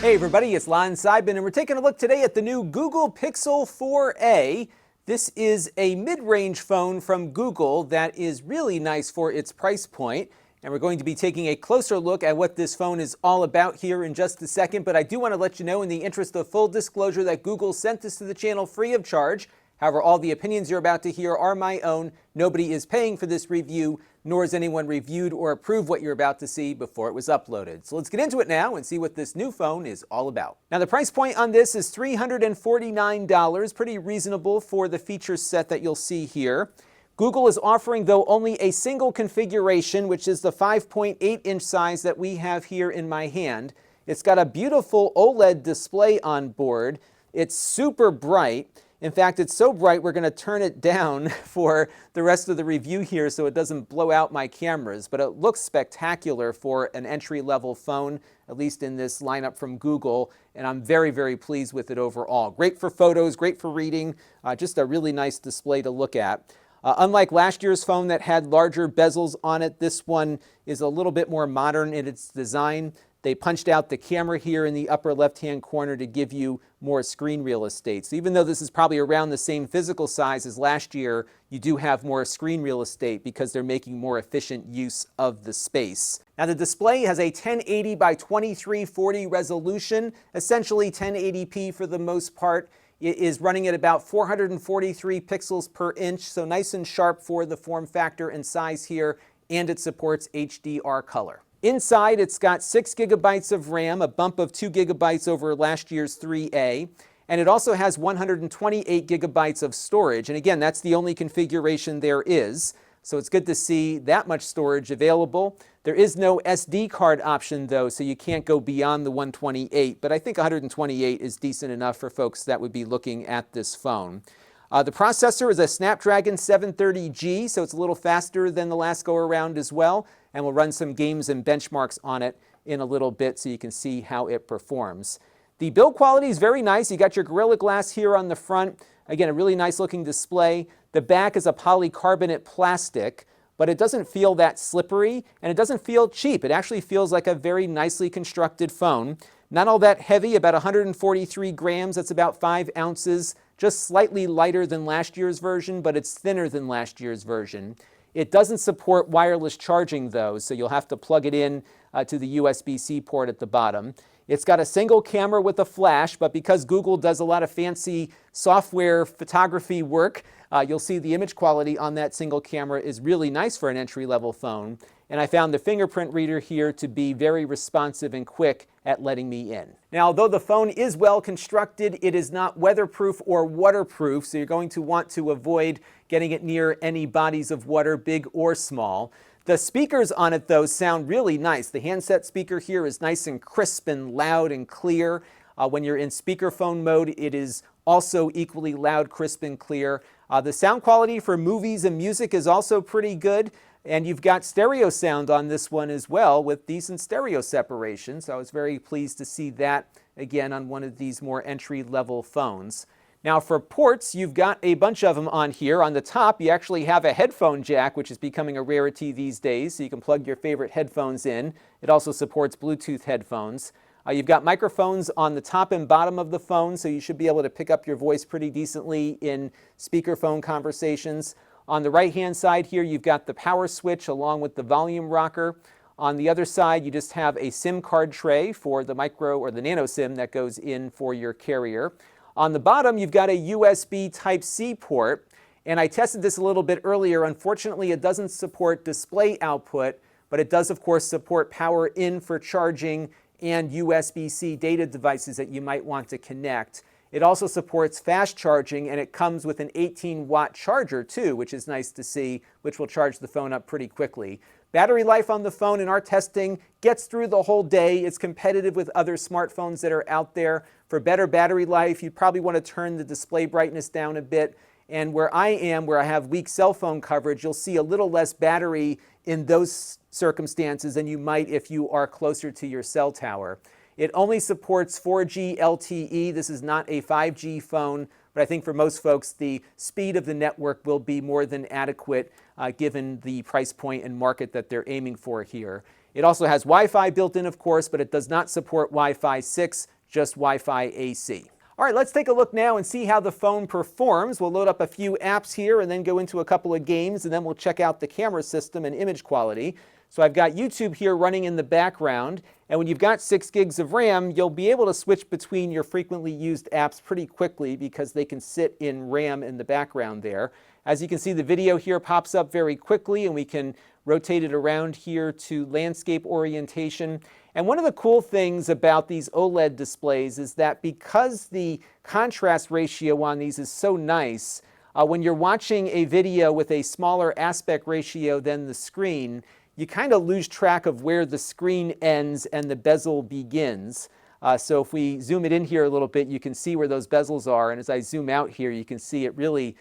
Hey everybody, it's Lon.TV, and we're taking a look today at the new Google Pixel 4a. This is a mid-range phone from Google that is really nice for its price point. And we're going to be taking a closer look at what this phone is all about here in just a second. But I do want to let you know, in the interest of full disclosure, that Google sent this to the channel free of charge. However, all the opinions you're about to hear are my own. Nobody is paying for this review, nor has anyone reviewed or approved what you're about to see before it was uploaded. So let's get into it now and see what this new phone is all about. Now, the price point on this is $349, pretty reasonable for the feature set that you'll see here. Google is offering, though, only a single configuration, which is the 5.8-inch size that we have here in my hand. It's got a beautiful OLED display on board. It's super bright. In fact, it's so bright we're going to turn it down for the rest of the review here so it doesn't blow out my cameras. But it looks spectacular for an entry-level phone, at least in this lineup from Google, and I'm very, very pleased with it overall. Great for photos, great for reading, just a really nice display to look at. Unlike last year's phone that had larger bezels on it, this one is a little bit more modern in its design. They punched out the camera here in the upper left-hand corner to give you more screen real estate. So even though this is probably around the same physical size as last year, you do have more screen real estate because they're making more efficient use of the space. Now, the display has a 1080 by 2340 resolution, essentially 1080p for the most part. It is running at about 443 pixels per inch, so nice and sharp for the form factor and size here, and it supports HDR color. Inside, it's got 6 gigabytes of RAM, a bump of 2 gigabytes over last year's 3A, and it also has 128 gigabytes of storage. And again, that's the only configuration there is, so it's good to see that much storage available. There is no SD card option, though, so you can't go beyond the 128, but I think 128 is decent enough for folks that would be looking at this phone. The processor is a Snapdragon 730G, so it's a little faster than the last go-around as well, and we'll run some games and benchmarks on it in a little bit so you can see how it performs. The build quality is very nice. You got your Gorilla Glass here on the front. Again, a really nice looking display. The back is a polycarbonate plastic, but it doesn't feel that slippery, and it doesn't feel cheap. It actually feels like a very nicely constructed phone. Not all that heavy, about 143 grams. That's about 5 ounces. Just slightly lighter than last year's version, but it's thinner than last year's version. It doesn't support wireless charging, though, so you'll have to plug it in to the USB-C port at the bottom. It's got a single camera with a flash, but because Google does a lot of fancy software photography work, you'll see the image quality on that single camera is really nice for an entry-level phone. And I found the Fingerprint Reader here to be very responsive and quick at letting me in. Now, although the phone is well constructed, it is not weatherproof or waterproof, so you're going to want to avoid getting it near any bodies of water, big or small. The speakers on it, though, sound really nice. The handset speaker here is nice and crisp and loud and clear. When you're in speakerphone mode, it is also equally loud, crisp, and clear. The sound quality for movies and music is also pretty good. And you've got stereo sound on this one as well with decent stereo separation. So I was very pleased to see that again on one of these more entry-level phones. Now for ports, you've got a bunch of them on here. On the top, you actually have a headphone jack, which is becoming a rarity these days, so you can plug your favorite headphones in. It also supports Bluetooth headphones. You've got microphones on the top and bottom of the phone, so you should be able to pick up your voice pretty decently in speakerphone conversations. On the right-hand side here, you've got the power switch along with the volume rocker. On the other side, you just have a SIM card tray for the micro or the nano SIM that goes in for your carrier. On the bottom, you've got a USB Type-C port, and I tested this a little bit earlier. Unfortunately, it doesn't support display output, but it does, of course, support power in for charging and USB-C data devices that you might want to connect. It also supports fast charging, and it comes with an 18-watt charger too, which is nice to see, which will charge the phone up pretty quickly. Battery life on the phone in our testing gets through the whole day. It's competitive with other smartphones that are out there. For better battery life, you probably want to turn the display brightness down a bit. And where I am, where I have weak cell phone coverage, you'll see a little less battery in those circumstances than you might if you are closer to your cell tower. It only supports 4G LTE. This is not a 5G phone, but I think for most folks, the speed of the network will be more than adequate given the price point and market that they're aiming for here. It also has Wi-Fi built in, of course, but it does not support Wi-Fi 6, just Wi-Fi AC. All right, let's take a look now and see how the phone performs. We'll load up a few apps here and then go into a couple of games, and then we'll check out the camera system and image quality. So I've got YouTube here running in the background, and when you've got 6 gigs of RAM, you'll be able to switch between your frequently used apps pretty quickly because they can sit in RAM in the background there. As you can see, the video here pops up very quickly, and we can rotate it around here to landscape orientation. And one of the cool things about these OLED displays is that because the contrast ratio on these is so nice, when you're watching a video with a smaller aspect ratio than the screen, you kind of lose track of where the screen ends and the bezel begins. So if we zoom it in here a little bit, you can see where those bezels are. And as I zoom out here, you can see it really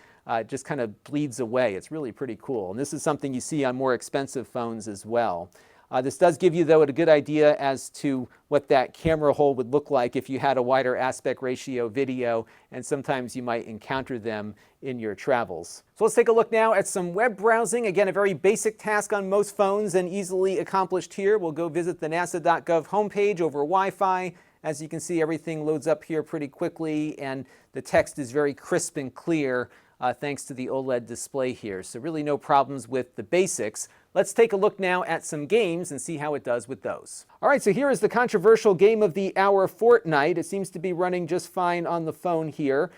just kind of bleeds away. It's really pretty cool. And this is something you see on more expensive phones as well. This does give you, though, a good idea as to what that camera hole would look like if you had a wider aspect ratio video, and sometimes you might encounter them in your travels. So let's take a look now at some web browsing. Again, a very basic task on most phones and easily accomplished here. We'll go visit the nasa.gov homepage over Wi-Fi. As you can see, everything loads up here pretty quickly, and the text is very crisp and clear thanks to the OLED display here. So really no problems with the basics. Let's take a look now at some games and see how it does with those. All right, so here is the controversial game of the hour, Fortnite. It seems to be running just fine on the phone here.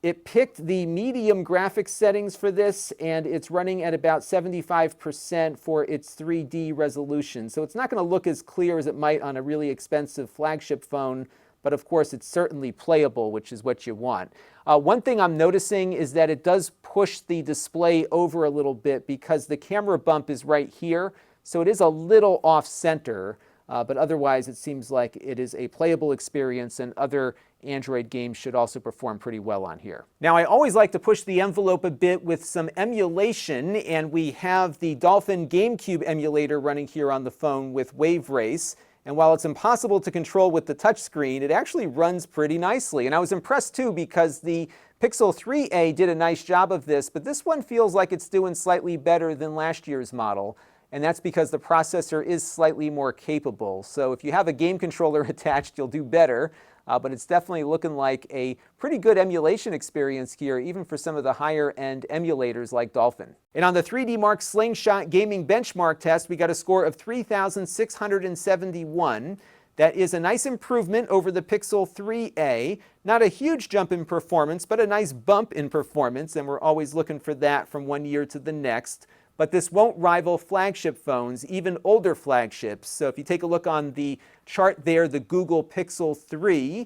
It picked the medium graphics settings for this, and it's running at about 75% for its 3D resolution. So it's not going to look as clear as it might on a really expensive flagship phone, but of course it's certainly playable, which is what you want. One thing I'm noticing is that it does push the display over a little bit because the camera bump is right here, so it is a little off-center, but otherwise it seems like it is a playable experience, and other Android games should also perform pretty well on here. Now, I always like to push the envelope a bit with some emulation, and we have the Dolphin GameCube emulator running here on the phone with Wave Race. And while it's impossible to control with the touchscreen, it actually runs pretty nicely. And I was impressed too because the Pixel 3a did a nice job of this, but this one feels like it's doing slightly better than last year's model. And that's because the processor is slightly more capable. So if you have a game controller attached, you'll do better. But it's definitely looking like a pretty good emulation experience here, even for some of the higher-end emulators like Dolphin. And on the 3D Mark Slingshot gaming benchmark test, we got a score of 3,671. That is a nice improvement over the Pixel 3a. Not a huge jump in performance, but a nice bump in performance, and we're always looking for that from one year to the next. But this won't rival flagship phones, even older flagships. So if you take a look on the chart there, the Google Pixel 3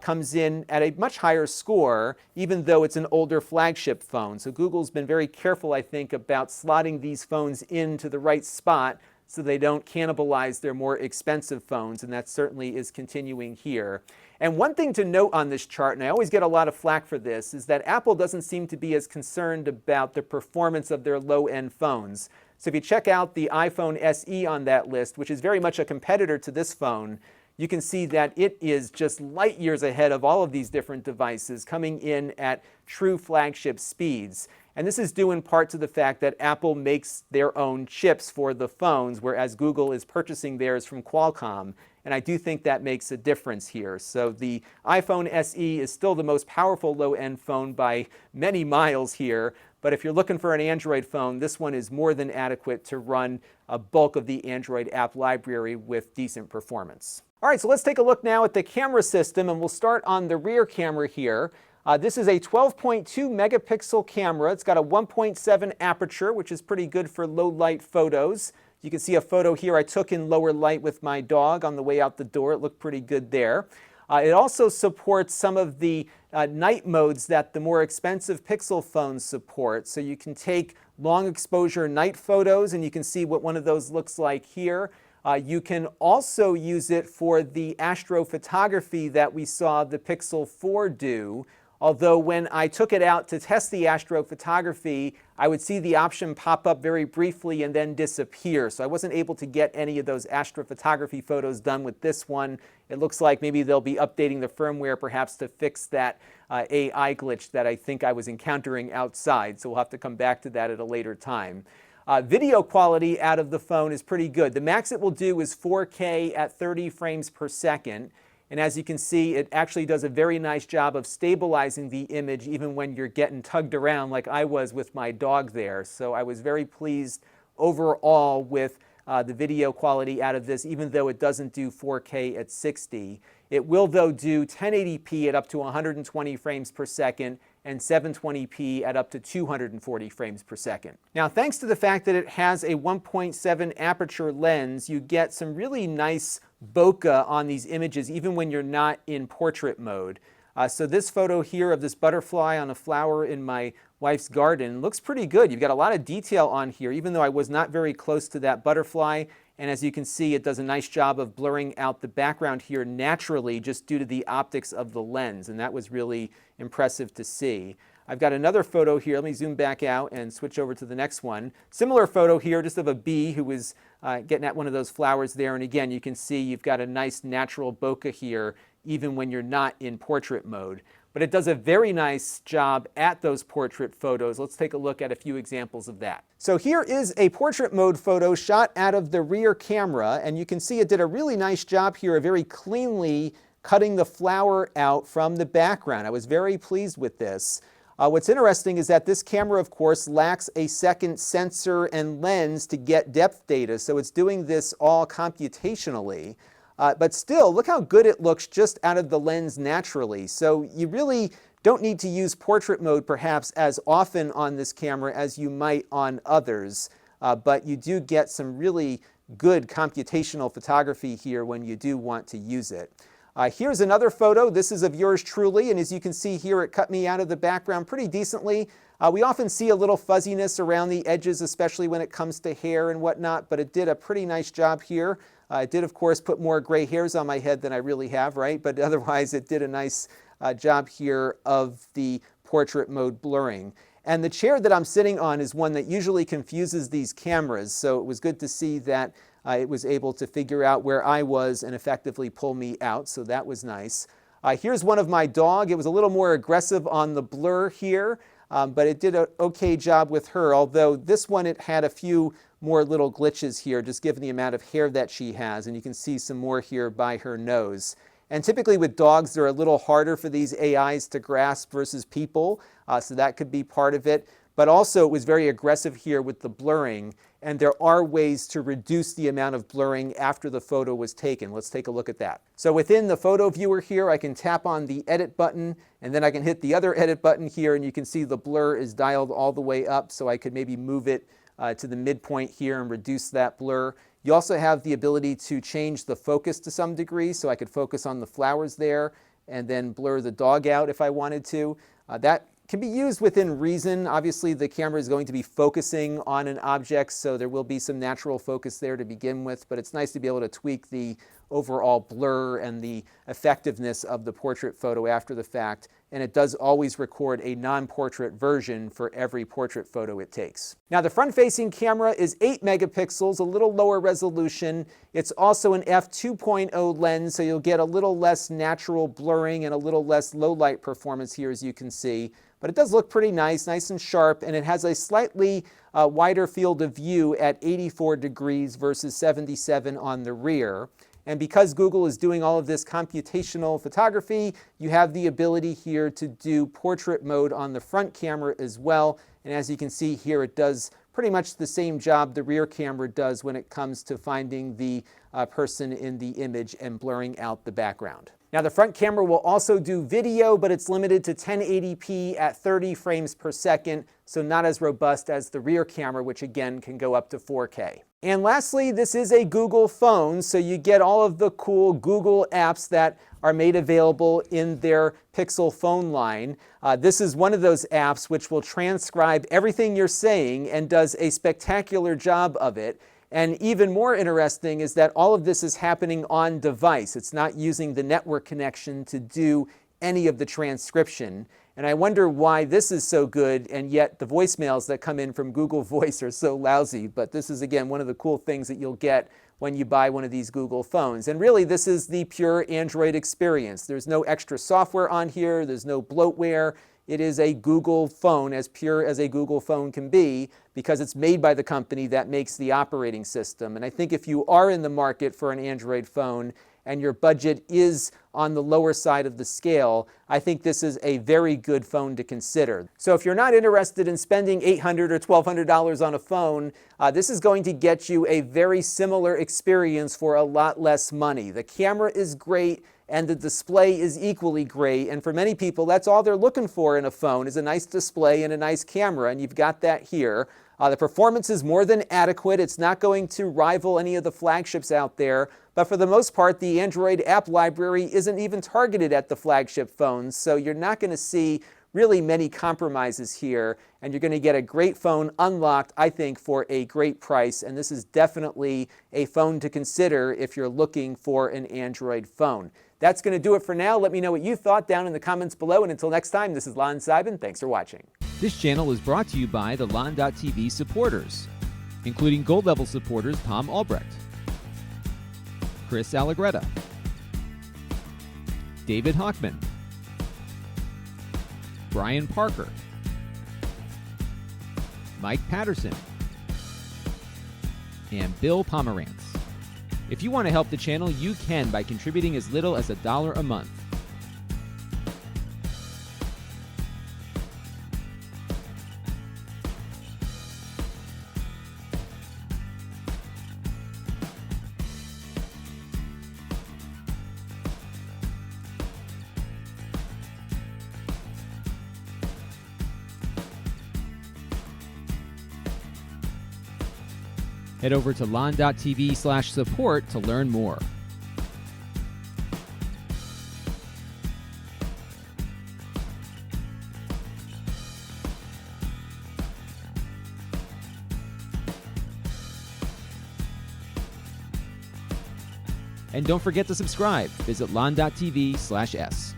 comes in at a much higher score, even though it's an older flagship phone. So Google's been very careful, I think, about slotting these phones into the right spot so they don't cannibalize their more expensive phones, and that certainly is continuing here. And one thing to note on this chart, and I always get a lot of flack for this, is that Apple doesn't seem to be as concerned about the performance of their low-end phones. So if you check out the iPhone SE on that list, which is very much a competitor to this phone, you can see that it is just light years ahead of all of these different devices, coming in at true flagship speeds. And this is due in part to the fact that Apple makes their own chips for the phones, whereas Google is purchasing theirs from Qualcomm. And I do think that makes a difference here. So the iPhone SE is still the most powerful low-end phone by many miles here. But if you're looking for an Android phone, this one is more than adequate to run a bulk of the Android app library with decent performance. All right, so let's take a look now at the camera system, and we'll start on the rear camera here. This is a 12.2 megapixel camera. It's got a 1.7 aperture, which is pretty good for low light photos. You can see a photo here I took in lower light with my dog on the way out the door. It looked pretty good there. It also supports some of the night modes that the more expensive Pixel phones support. So you can take long exposure night photos, and you can see what one of those looks like here. You can also use it for the astrophotography that we saw the Pixel 4 do. Although when I took it out to test the astrophotography, I would see the option pop up very briefly and then disappear. So I wasn't able to get any of those astrophotography photos done with this one. It looks like maybe they'll be updating the firmware perhaps to fix that AI glitch that I think I was encountering outside. So we'll have to come back to that at a later time. Video quality out of the phone is pretty good. The max it will do is 4K at 30 frames per second. And as you can see, it actually does a very nice job of stabilizing the image even when you're getting tugged around like I was with my dog there. So I was very pleased overall with the video quality out of this, even though it doesn't do 4K at 60. It will, though, do 1080p at up to 120 frames per second and 720p at up to 240 frames per second. Now, thanks to the fact that it has a 1.7 aperture lens, you get some really nice bokeh on these images, even when you're not in portrait mode. So this photo here of this butterfly on a flower in my wife's garden looks pretty good. You've got a lot of detail on here, even though I was not very close to that butterfly. And as you can see, it does a nice job of blurring out the background here naturally just due to the optics of the lens. And that was really impressive to see. I've got another photo here. Let me zoom back out and switch over to the next one. Similar photo here, just of a bee who was getting at one of those flowers there. And again, you can see you've got a nice natural bokeh here, even when you're not in portrait mode. But it does a very nice job at those portrait photos. Let's take a look at a few examples of that. So here is a portrait mode photo shot out of the rear camera, and you can see it did a really nice job here of very cleanly cutting the flower out from the background. I was very pleased with this. What's interesting is that this camera, of course, lacks a second sensor and lens to get depth data, so it's doing this all computationally. But still, look how good it looks just out of the lens naturally. So you really don't need to use portrait mode perhaps as often on this camera as you might on others. But you do get some really good computational photography here when you do want to use it. Here's another photo. This is of yours truly, and as you can see here, it cut me out of the background pretty decently. We often see a little fuzziness around the edges, especially when it comes to hair and whatnot, but it did a pretty nice job here. It did, of course, put more gray hairs on my head than I really have, right? But otherwise, it did a nice job here of the portrait mode blurring. And the chair that I'm sitting on is one that usually confuses these cameras, so it was good to see that it was able to figure out where I was and effectively pull me out, so that was nice. Here's one of my dog. It was a little more aggressive on the blur here, but it did an okay job with her, although this one, it had a few more little glitches here, just given the amount of hair that she has, and you can see some more here by her nose. And typically with dogs, they're a little harder for these AIs to grasp versus people, so that could be part of it. But also, it was very aggressive here with the blurring, and there are ways to reduce the amount of blurring after the photo was taken. Let's take a look at that. So within the photo viewer here, I can tap on the edit button, and then I can hit the other edit button here, and you can see the blur is dialed all the way up, so I could maybe move it to the midpoint here and reduce that blur. You also have the ability to change the focus to some degree, so I could focus on the flowers there and then blur the dog out if I wanted to. That can be used within reason. Obviously, the camera is going to be focusing on an object, so there will be some natural focus there to begin with, but it's nice to be able to tweak the overall blur and the effectiveness of the portrait photo after the fact. And it does always record a non-portrait version for every portrait photo it takes. Now, the front-facing camera is 8 megapixels, a little lower resolution. It's also an f2.0 lens, so you'll get a little less natural blurring and a little less low-light performance here, as you can see. But it does look pretty nice and sharp, and it has a slightly wider field of view at 84 degrees versus 77 on the rear. And because Google is doing all of this computational photography, you have the ability here to do portrait mode on the front camera as well. And as you can see here, it does pretty much the same job the rear camera does when it comes to finding the person in the image and blurring out the background. Now, the front camera will also do video, but it's limited to 1080p at 30 frames per second, so not as robust as the rear camera, which again can go up to 4K. And lastly, this is a Google phone, so you get all of the cool Google apps that are made available in their Pixel phone line. This is one of those apps which will transcribe everything you're saying and does a spectacular job of it. And even more interesting is that all of this is happening on device. It's not using the network connection to do any of the transcription. And I wonder why this is so good, and yet the voicemails that come in from Google Voice are so lousy. But this is, again, one of the cool things that you'll get when you buy one of these Google phones. And really, this is the pure Android experience. There's no extra software on here. There's no bloatware. it is a Google phone, as pure as a Google phone can be, because it's made by the company that makes the operating system. And I think if you are in the market for an Android phone and your budget is on the lower side of the scale, I think this is a very good phone to consider. So if you're not interested in spending $800 or $1,200 on a phone, this is going to get you a very similar experience for a lot less money. The camera is great, and the display is equally great, and for many people, that's all they're looking for in a phone, is a nice display and a nice camera, and you've got that here. The performance is more than adequate. It's not going to rival any of the flagships out there, but for the most part, the Android app library isn't even targeted at the flagship phones, so you're not going to see really many compromises here, and you're going to get a great phone unlocked, I think, for a great price, and this is definitely a phone to consider if you're looking for an Android phone. That's going to do it for now. Let me know what you thought down in the comments below, and until next time, this is Lon.TV. Thanks for watching. This channel is brought to you by the Lon.TV supporters, including gold level supporters Tom Albrecht, Chris Allegretta, David Hockman, Brian Parker, Mike Patterson, and Bill Pomerantz. If you want to help the channel, you can by contributing as little as $1 a month. Head over to lon.tv/support to learn more. And don't forget to subscribe. Visit lon.tv/s.